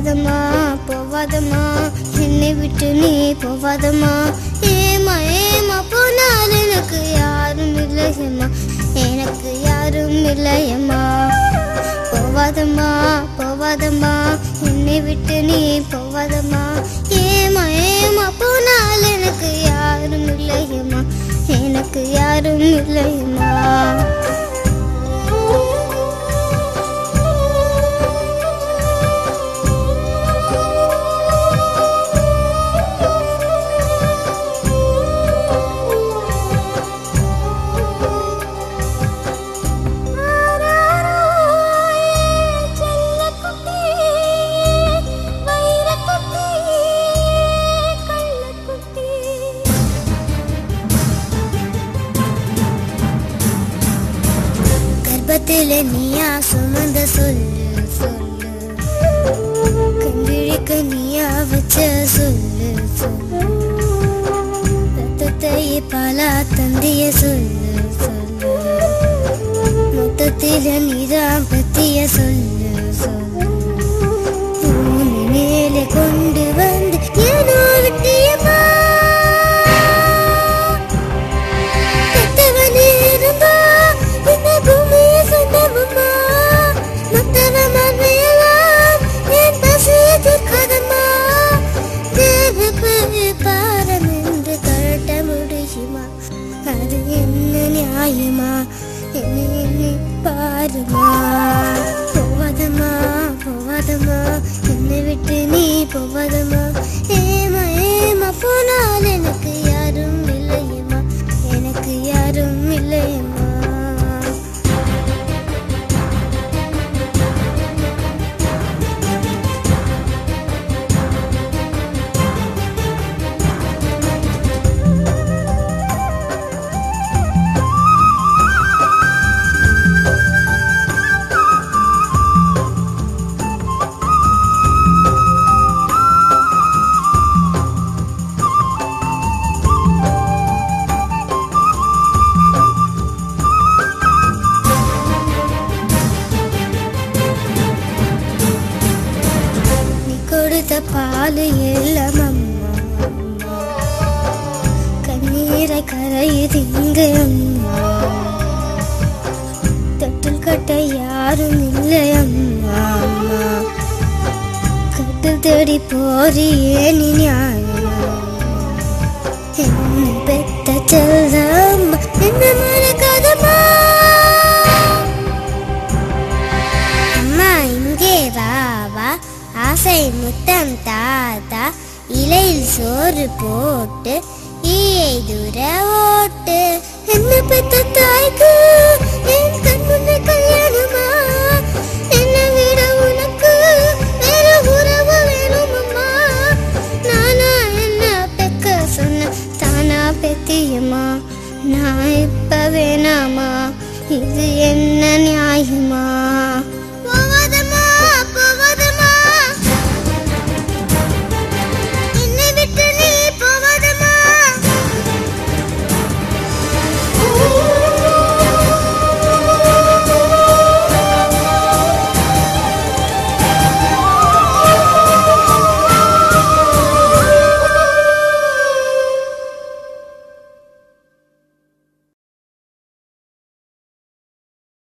போவாதம்மா போவாதம்மா என்னை விட்டு நீ போவாதம்மா ஏமா ஏமா போனால் எனக்கு யாரும் இல்லையம்மா எனக்கு யாரும் இல்லையம்மா போவாதம்மா போவாதம்மா என்னை விட்டு நீ போவாதம்மா ஏமா ஏமா போனால் எனக்கு யாரும் இல்லையம்மா எனக்கு யாரும் இல்லையம்மா நீயா சுமந்த சொல்லு சொல்லு கண்விழிக்க நீயா வச்ச சொல்லு சொல்லு ரத்தத்தை பலா தந்திய சொல்லு சொல்லு மொத்தத்தில் நீதான் பத்திய சொல்லு சொல்லு மேலே கொண்டு வந்து ஏனோ விட்டியம்மா அது என்ன நியாயமா என்ன பாருமா போவாதம்மா போவாதம்மா என்னை விட்டு நீ போவாதம்மா ஏமா ஏமா போனால் எனக்கு யாரும் இல்லையம்மா எனக்கு யாரும் இல்லையம்மா பாலு எல்லாம் அம்மா கண்ணீரை கரையுது இங்கு அம்மா தொட்டில் கட்ட யாரும் இல்லை அம்மா அம்மா கட்டில் தேடி போறியே நீ நியாயம் என்ன பெத்த செல்லம் என்ன மறக்காதம்மா அம்மா இங்கே வா வா ஆசை முத்தம் தாத்தா இலையில் சோறு போட்டு ஈயை தூர ஓட்டு என்ன பெத்த தாய்க்கு என் கண்முன்னே கல்யாணமா என்ன விட உனக்கு வேற உறவு வேணுமம்மா நானா என்ன பெக்க சொன்ன தானா பெத்தியம்மா நான் இப்ப வேணாமா இது என்ன நியாயமா